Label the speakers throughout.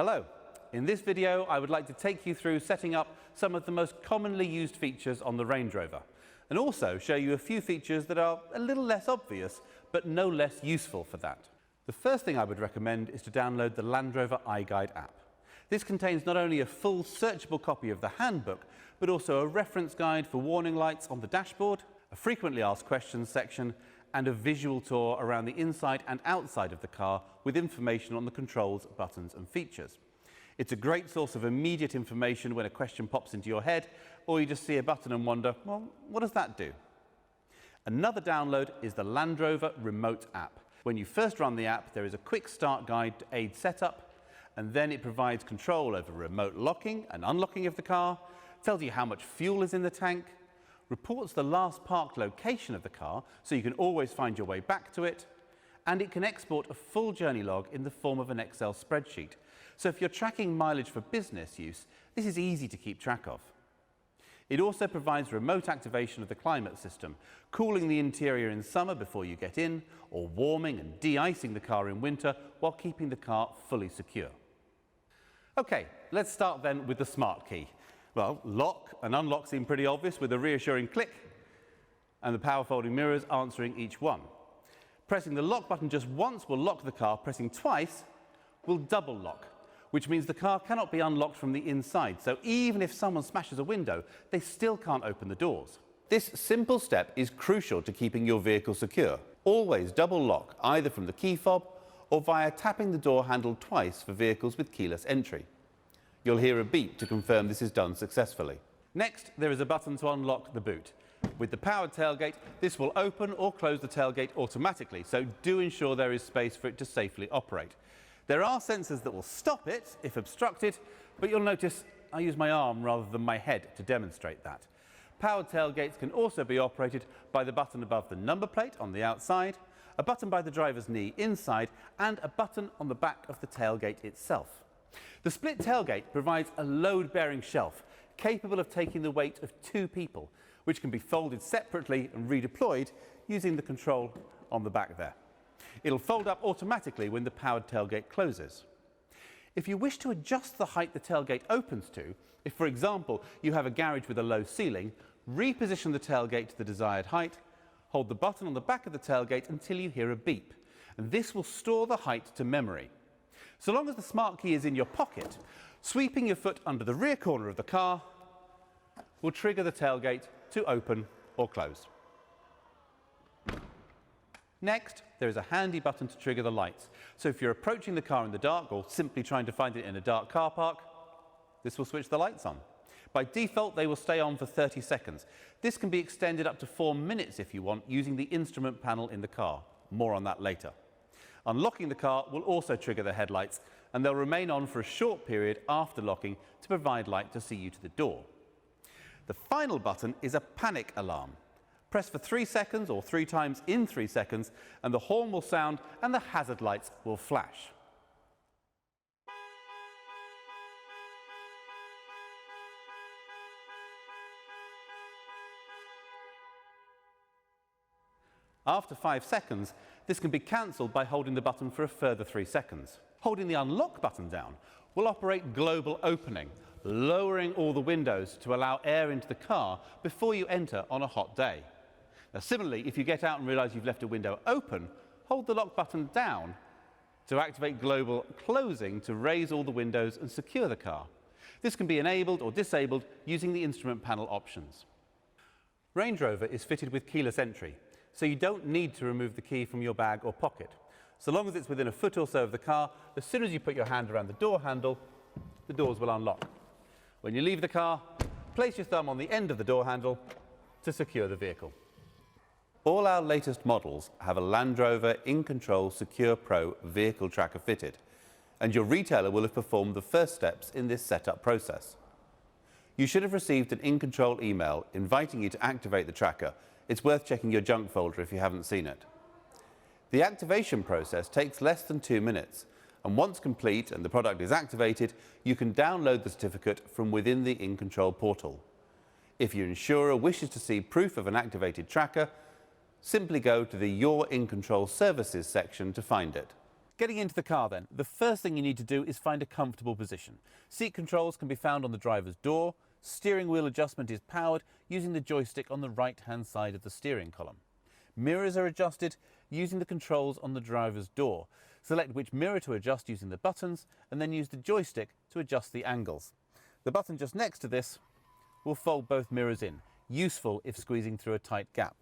Speaker 1: Hello. In this video, I would like to take you through setting up some of the most commonly used features on the Range Rover, and also show you a few features that are a little less obvious, but no less useful for that. The first thing I would recommend is to download the Landrover Iguide app. This contains not only a full searchable copy of the handbook, but also a reference guide for warning lights on the dashboard, a frequently asked questions section, and a visual tour around the inside and outside of the car with information on the controls, buttons and features. It's a great source of immediate information when a question pops into your head, or you just see a button and wonder, well, what does that do? Another download is the Landrover Remote App. When you first run the app, there is a quick start guide to aid setup, and then it provides control over remote locking and unlocking of the car, tells you how much fuel is in the tank, reports the last parked location of the car so you can always find your way back to it, and it can export a full journey log in the form of an Excel spreadsheet. So if you're tracking mileage for business use, this is easy to keep track of. It also provides remote activation of the climate system, cooling the interior in summer before you get in, or warming and de-icing the car in winter while keeping the car fully secure. Okay, let's start then with the smart key. Well, lock and unlock seem pretty obvious with a reassuring click and the power folding mirrors answering each one. Pressing the lock button just once will lock the car, pressing twice will double lock, which means the car cannot be unlocked from the inside. So even if someone smashes a window, they still can't open the doors. This simple step is crucial to keeping your vehicle secure. Always double lock, either from the key fob or via tapping the door handle twice for vehicles with keyless entry. You'll hear a beep to confirm this is done successfully. Next, there is a button to unlock the boot. With the powered tailgate, this will open or close the tailgate automatically, so do ensure there is space for it to safely operate. There are sensors that will stop it if obstructed, but you'll notice I use my arm rather than my head to demonstrate that. Powered tailgates can also be operated by the button above the number plate on the outside, a button by the driver's knee inside, and a button on the back of the tailgate itself. The split tailgate provides a load-bearing shelf capable of taking the weight of 2 people, which can be folded separately and redeployed using the control on the back there. It'll fold up automatically when the powered tailgate closes. If you wish to adjust the height the tailgate opens to, if for example you have a garage with a low ceiling, reposition the tailgate to the desired height, hold the button on the back of the tailgate until you hear a beep, and this will store the height to memory. So long as the smart key is in your pocket, sweeping your foot under the rear corner of the car will trigger the tailgate to open or close. Next, there is a handy button to trigger the lights. So if you're approaching the car in the dark or simply trying to find it in a dark car park, this will switch the lights on. By default, they will stay on for 30 seconds. This can be extended up to 4 minutes if you want, using the instrument panel in the car. More on that later. Unlocking the car will also trigger the headlights, and they'll remain on for a short period after locking to provide light to see you to the door. The final button is a panic alarm. Press for 3 seconds or 3 times in 3 seconds, and the horn will sound and the hazard lights will flash. After 5 seconds, this can be cancelled by holding the button for a further 3 seconds. Holding the unlock button down will operate global opening, lowering all the windows to allow air into the car before you enter on a hot day. Now, similarly, if you get out and realise you've left a window open, hold the lock button down to activate global closing to raise all the windows and secure the car. This can be enabled or disabled using the instrument panel options. Range Rover is fitted with keyless entry, so you don't need to remove the key from your bag or pocket. So long as it's within a foot or so of the car, as soon as you put your hand around the door handle, the doors will unlock. When you leave the car, place your thumb on the end of the door handle to secure the vehicle. All our latest models have a Land Rover InControl Secure Pro vehicle tracker fitted, and your retailer will have performed the first steps in this setup process. You should have received an InControl email inviting you to activate the tracker. It's worth checking your junk folder if you haven't seen it. The activation process takes less than 2 minutes, and once complete and the product is activated, you can download the certificate from within the InControl portal. If your insurer wishes to see proof of an activated tracker, simply go to the Your InControl Services section to find it. Getting into the car then, the first thing you need to do is find a comfortable position. Seat controls can be found on the driver's door. Steering wheel adjustment is powered using the joystick on the right-hand side of the steering column. Mirrors are adjusted using the controls on the driver's door. Select which mirror to adjust using the buttons and then use the joystick to adjust the angles. The button just next to this will fold both mirrors in, useful if squeezing through a tight gap.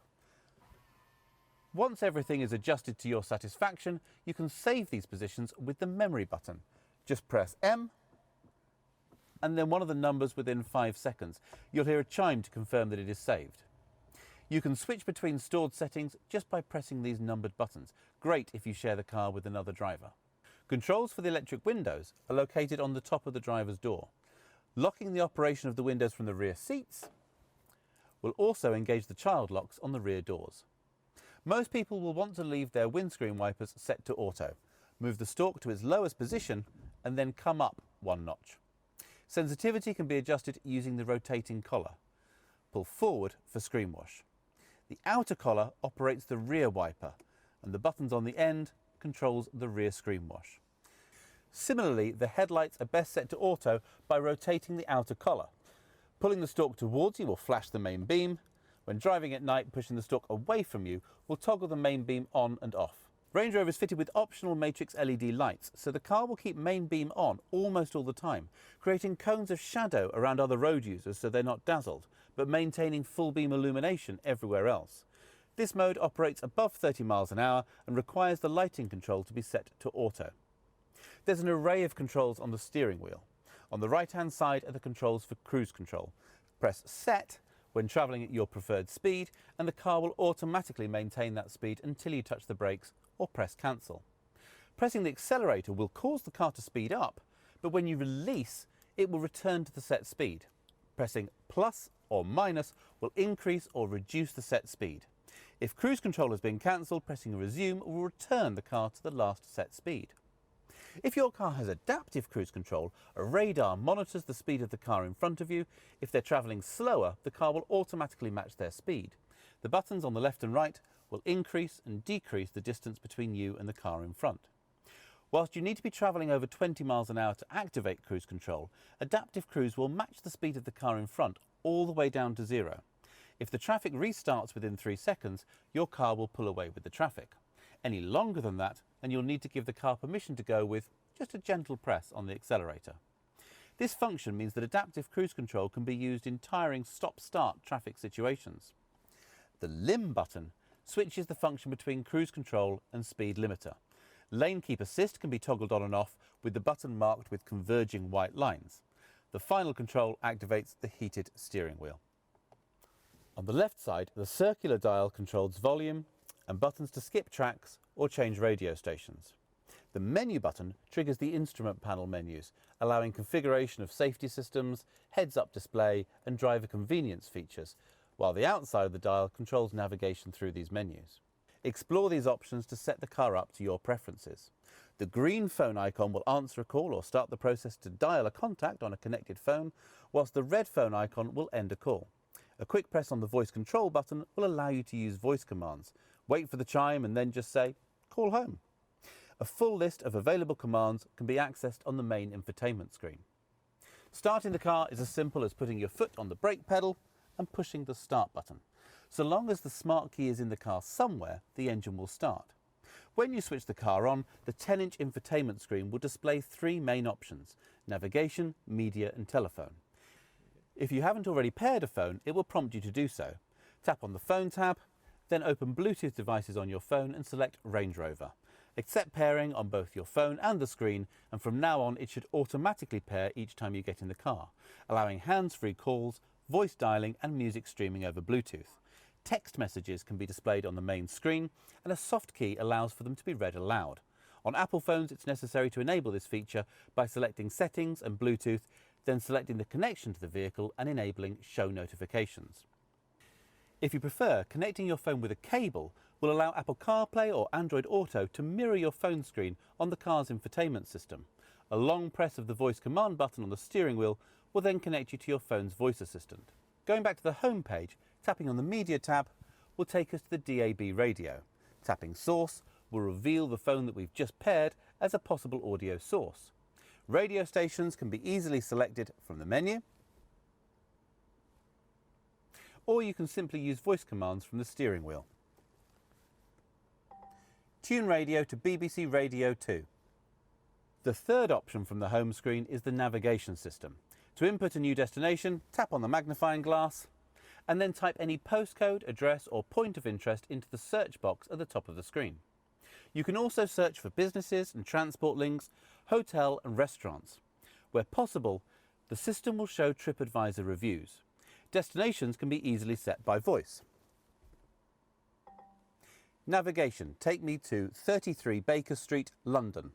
Speaker 1: Once everything is adjusted to your satisfaction, you can save these positions with the memory button. Just press M and then one of the numbers within 5 seconds. You'll hear a chime to confirm that it is saved. You can switch between stored settings just by pressing these numbered buttons. Great if you share the car with another driver. Controls for the electric windows are located on the top of the driver's door. Locking the operation of the windows from the rear seats will also engage the child locks on the rear doors. Most people will want to leave their windscreen wipers set to auto. Move the stalk to its lowest position and then come up 1 notch. Sensitivity can be adjusted using the rotating collar. Pull forward for screen wash. The outer collar operates the rear wiper and the buttons on the end controls the rear screen wash. Similarly, the headlights are best set to auto by rotating the outer collar. Pulling the stalk towards you will flash the main beam. When driving at night, pushing the stalk away from you will toggle the main beam on and off. Range Rover is fitted with optional matrix LED lights, so the car will keep main beam on almost all the time, creating cones of shadow around other road users so they're not dazzled, but maintaining full beam illumination everywhere else. This mode operates above 30 miles an hour and requires the lighting control to be set to auto. There's an array of controls on the steering wheel. On the right-hand side are the controls for cruise control. Press Set when travelling at your preferred speed and the car will automatically maintain that speed until you touch the brakes or press Cancel. Pressing the accelerator will cause the car to speed up, but when you release, it will return to the set speed. Pressing plus or minus will increase or reduce the set speed. If cruise control has been cancelled, pressing Resume will return the car to the last set speed. If your car has adaptive cruise control, a radar monitors the speed of the car in front of you. If they're travelling slower, the car will automatically match their speed. The buttons on the left and right will increase and decrease the distance between you and the car in front. Whilst you need to be travelling over 20 miles an hour to activate cruise control, adaptive cruise will match the speed of the car in front all the way down to 0. If the traffic restarts within 3 seconds, your car will pull away with the traffic. Any longer than that, and you'll need to give the car permission to go with just a gentle press on the accelerator. This function means that adaptive cruise control can be used in tiring stop-start traffic situations. The Limb button switches the function between cruise control and speed limiter. Lane Keep Assist can be toggled on and off with the button marked with converging white lines. The final control activates the heated steering wheel. On the left side, the circular dial controls volume and buttons to skip tracks or change radio stations. The menu button triggers the instrument panel menus, allowing configuration of safety systems, heads-up display and driver convenience features, while the outside of the dial controls navigation through these menus. Explore these options to set the car up to your preferences. The green phone icon will answer a call or start the process to dial a contact on a connected phone, whilst the red phone icon will end a call. A quick press on the voice control button will allow you to use voice commands. Wait for the chime and then just say, "Call home." A full list of available commands can be accessed on the main infotainment screen. Starting the car is as simple as putting your foot on the brake pedal and pushing the start button. So long as the smart key is in the car somewhere, the engine will start. When you switch the car on, the 10-inch infotainment screen will display 3 main options: navigation, media and telephone. If you haven't already paired a phone, it will prompt you to do so. Tap on the Phone tab, then open Bluetooth devices on your phone and select Range Rover. Accept pairing on both your phone and the screen, and from now on it should automatically pair each time you get in the car, allowing hands-free calls, voice dialing and music streaming over Bluetooth. Text messages can be displayed on the main screen, and a soft key allows for them to be read aloud. On Apple phones, it's necessary to enable this feature by selecting Settings and Bluetooth, then selecting the connection to the vehicle and enabling Show Notifications. If you prefer, connecting your phone with a cable will allow Apple CarPlay or Android Auto to mirror your phone screen on the car's infotainment system. A long press of the voice command button on the steering wheel will then connect you to your phone's voice assistant. Going back to the home page, tapping on the Media tab will take us to the DAB radio. Tapping Source will reveal the phone that we've just paired as a possible audio source. Radio stations can be easily selected from the menu, or you can simply use voice commands from the steering wheel. Tune radio to BBC Radio 2. The third option from the home screen is the navigation system. To input a new destination, tap on the magnifying glass and then type any postcode, address or point of interest into the search box at the top of the screen. You can also search for businesses and transport links, hotel and restaurants. Where possible, the system will show TripAdvisor reviews. Destinations can be easily set by voice. Navigation, take me to 33 Baker Street, London.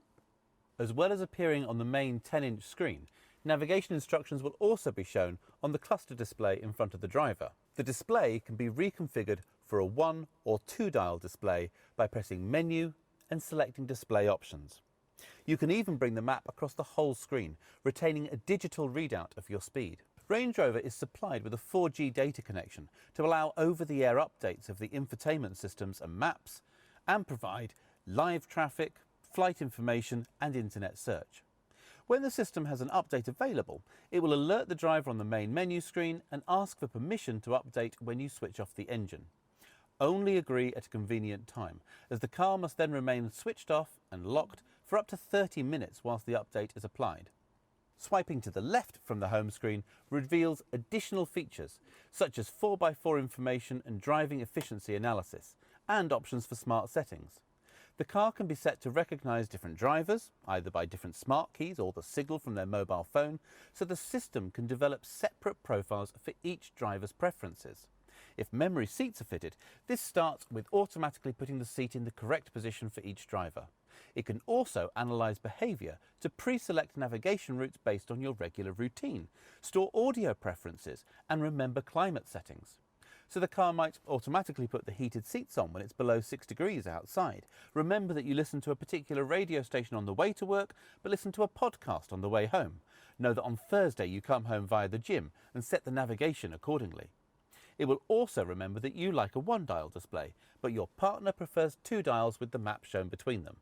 Speaker 1: As well as appearing on the main 10-inch screen, navigation instructions will also be shown on the cluster display in front of the driver. The display can be reconfigured for a 1 or 2 dial display by pressing Menu and selecting Display Options. You can even bring the map across the whole screen, retaining a digital readout of your speed. Range Rover is supplied with a 4G data connection to allow over-the-air updates of the infotainment systems and maps, and provide live traffic, flight information and internet search. When the system has an update available, it will alert the driver on the main menu screen and ask for permission to update when you switch off the engine. Only agree at a convenient time, as the car must then remain switched off and locked for up to 30 minutes whilst the update is applied. Swiping to the left from the home screen reveals additional features such as 4x4 information and driving efficiency analysis, and options for smart settings. The car can be set to recognise different drivers, either by different smart keys or the signal from their mobile phone, so the system can develop separate profiles for each driver's preferences. If memory seats are fitted, this starts with automatically putting the seat in the correct position for each driver. It can also analyse behaviour to pre-select navigation routes based on your regular routine, store audio preferences and remember climate settings. So the car might automatically put the heated seats on when it's below 6 degrees outside. Remember that you listen to a particular radio station on the way to work, but listen to a podcast on the way home. Know that on Thursday you come home via the gym and set the navigation accordingly. It will also remember that you like a 1-dial display, but your partner prefers 2 dials with the map shown between them.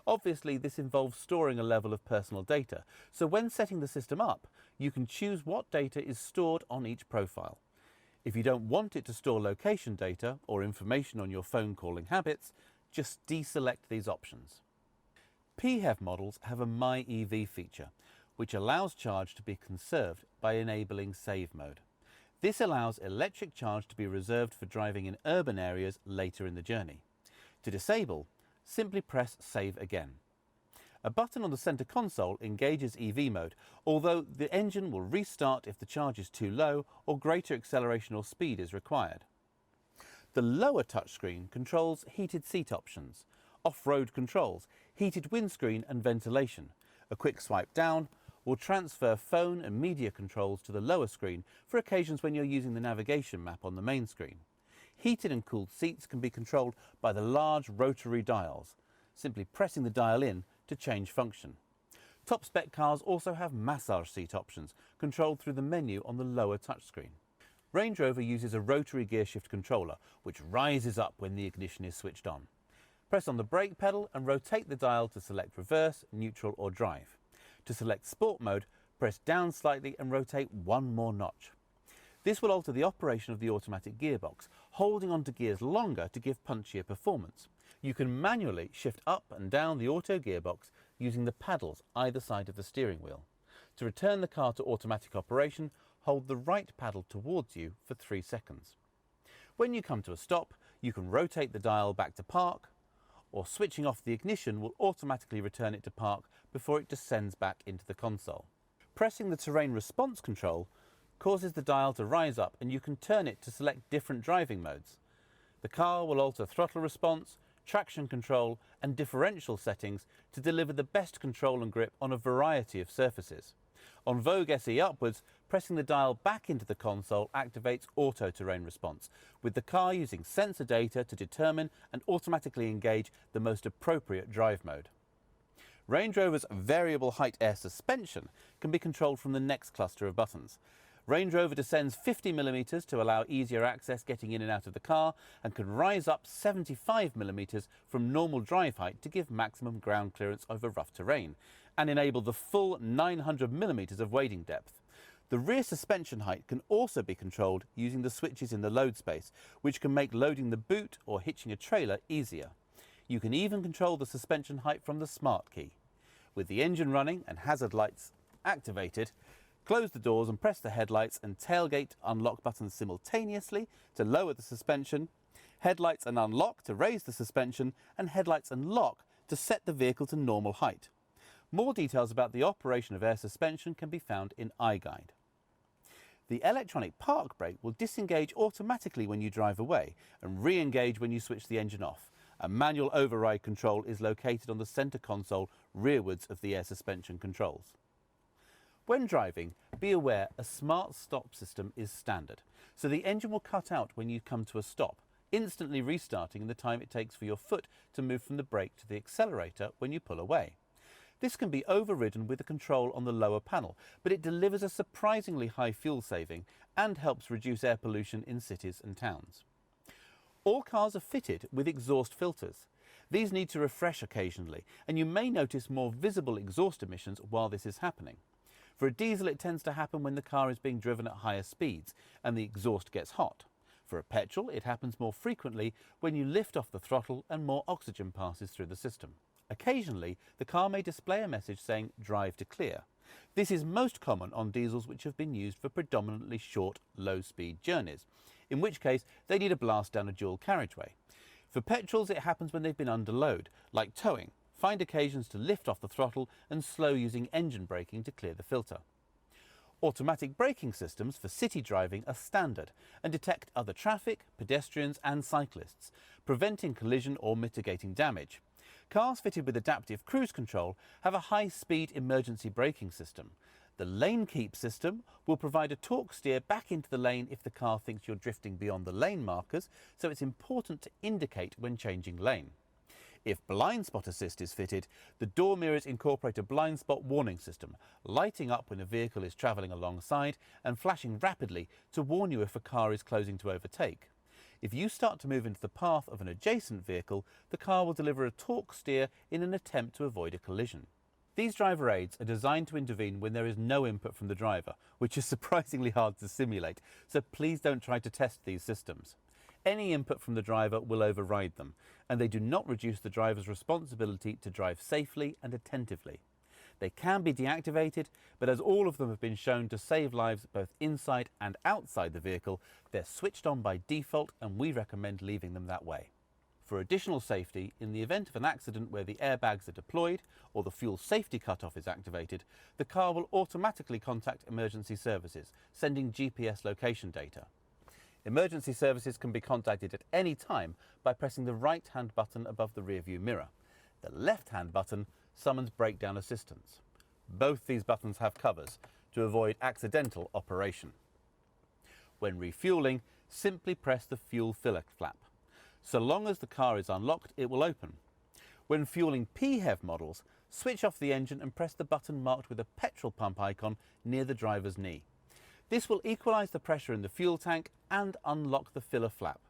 Speaker 1: Obviously, this involves storing a level of personal data, so when setting the system up, you can choose what data is stored on each profile. If you don't want it to store location data or information on your phone calling habits, just deselect these options. PHEV models have a My EV feature, which allows charge to be conserved by enabling Save Mode. This allows electric charge to be reserved for driving in urban areas later in the journey. To disable, simply press Save again. A button on the centre console engages EV mode, although the engine will restart if the charge is too low or greater acceleration or speed is required. The lower touchscreen controls heated seat options, off-road controls, heated windscreen and ventilation. A quick swipe down will transfer phone and media controls to the lower screen for occasions when you're using the navigation map on the main screen. Heated and cooled seats can be controlled by the large rotary dials, simply pressing the dial in to change function. Top spec cars also have massage seat options, controlled through the menu on the lower touchscreen. Range Rover uses a rotary gear shift controller, which rises up when the ignition is switched on. Press on the brake pedal and rotate the dial to select reverse, neutral or drive. To select sport mode, press down slightly and rotate one more notch. This will alter the operation of the automatic gearbox, holding onto gears longer to give punchier performance. You can manually shift up and down the auto gearbox using the paddles either side of the steering wheel. To return the car to automatic operation, hold the right paddle towards you for 3 seconds. When you come to a stop, you can rotate the dial back to park, or switching off the ignition will automatically return it to park before it descends back into the console. Pressing the terrain response control causes the dial to rise up and you can turn it to select different driving modes. The car will alter throttle response, traction control and differential settings to deliver the best control and grip on a variety of surfaces. On Vogue SE upwards, pressing the dial back into the console activates auto terrain response, with the car using sensor data to determine and automatically engage the most appropriate drive mode. Range Rover's variable height air suspension can be controlled from the next cluster of buttons. Range Rover descends 50mm to allow easier access getting in and out of the car, and can rise up 75mm from normal drive height to give maximum ground clearance over rough terrain, and enable the full 900mm of wading depth. The rear suspension height can also be controlled using the switches in the load space, which can make loading the boot or hitching a trailer easier. You can even control the suspension height from the smart key. With the engine running and hazard lights activated, close the doors and press the headlights and tailgate unlock buttons simultaneously to lower the suspension, headlights and unlock to raise the suspension, and headlights and lock to set the vehicle to normal height. More details about the operation of air suspension can be found in Iguide. The electronic park brake will disengage automatically when you drive away and re-engage when you switch the engine off. A manual override control is located on the centre console rearwards of the air suspension controls. When driving, be aware a smart stop system is standard, so the engine will cut out when you come to a stop, instantly restarting in the time it takes for your foot to move from the brake to the accelerator when you pull away. This can be overridden with a control on the lower panel, but it delivers a surprisingly high fuel saving and helps reduce air pollution in cities and towns. All cars are fitted with exhaust filters. These need to refresh occasionally, and you may notice more visible exhaust emissions while this is happening. For a diesel, it tends to happen when the car is being driven at higher speeds and the exhaust gets hot. For a petrol, it happens more frequently when you lift off the throttle and more oxygen passes through the system. Occasionally, the car may display a message saying "drive to clear." This is most common on diesels which have been used for predominantly short, low-speed journeys, in which case they need a blast down a dual carriageway. For petrols, it happens when they've been under load, like towing. Find occasions to lift off the throttle and slow using engine braking to clear the filter. Automatic braking systems for city driving are standard and detect other traffic, pedestrians and cyclists, preventing collision or mitigating damage. Cars fitted with adaptive cruise control have a high-speed emergency braking system. The lane keep system will provide a torque steer back into the lane if the car thinks you're drifting beyond the lane markers, so it's important to indicate when changing lane. If blind spot assist is fitted, the door mirrors incorporate a blind spot warning system, lighting up when a vehicle is travelling alongside and flashing rapidly to warn you if a car is closing to overtake. If you start to move into the path of an adjacent vehicle, the car will deliver a torque steer in an attempt to avoid a collision. These driver aids are designed to intervene when there is no input from the driver, which is surprisingly hard to simulate, so please don't try to test these systems. Any input from the driver will override them, and they do not reduce the driver's responsibility to drive safely and attentively. They can be deactivated, but as all of them have been shown to save lives both inside and outside the vehicle, they're switched on by default, and we recommend leaving them that way. For additional safety, in the event of an accident where the airbags are deployed or the fuel safety cutoff is activated, the car will automatically contact emergency services, sending GPS location data. Emergency services can be contacted at any time by pressing the right-hand button above the rear-view mirror. The left-hand button summons breakdown assistance. Both these buttons have covers to avoid accidental operation. When refueling, simply press the fuel filler flap. So long as the car is unlocked, it will open. When fueling PHEV models, switch off the engine and press the button marked with a petrol pump icon near the driver's knee. This will equalise the pressure in the fuel tank and unlock the filler flap.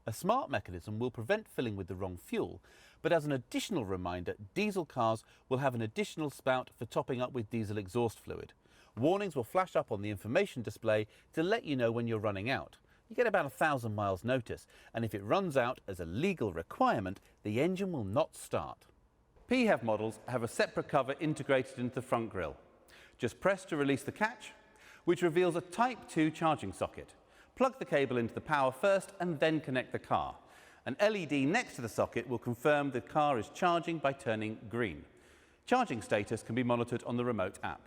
Speaker 1: A smart mechanism will prevent filling with the wrong fuel, but as an additional reminder, diesel cars will have an additional spout for topping up with diesel exhaust fluid. Warnings will flash up on the information display to let you know when you're running out. You get about 1,000 miles notice, and if it runs out as a legal requirement, the engine will not start. PHEV models have a separate cover integrated into the front grille. Just press to release the catch, which reveals a Type 2 charging socket. Plug the cable into the power first and then connect the car. An LED next to the socket will confirm the car is charging by turning green. Charging status can be monitored on the remote app.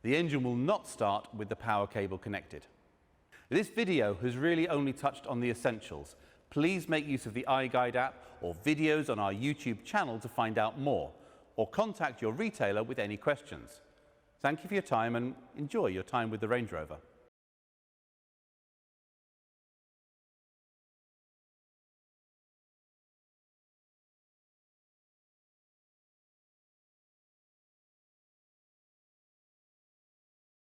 Speaker 1: The engine will not start with the power cable connected. This video has really only touched on the essentials. Please make use of the Iguide app or videos on our YouTube channel to find out more, or contact your retailer with any questions. Thank you for your time and enjoy your time with the Range Rover.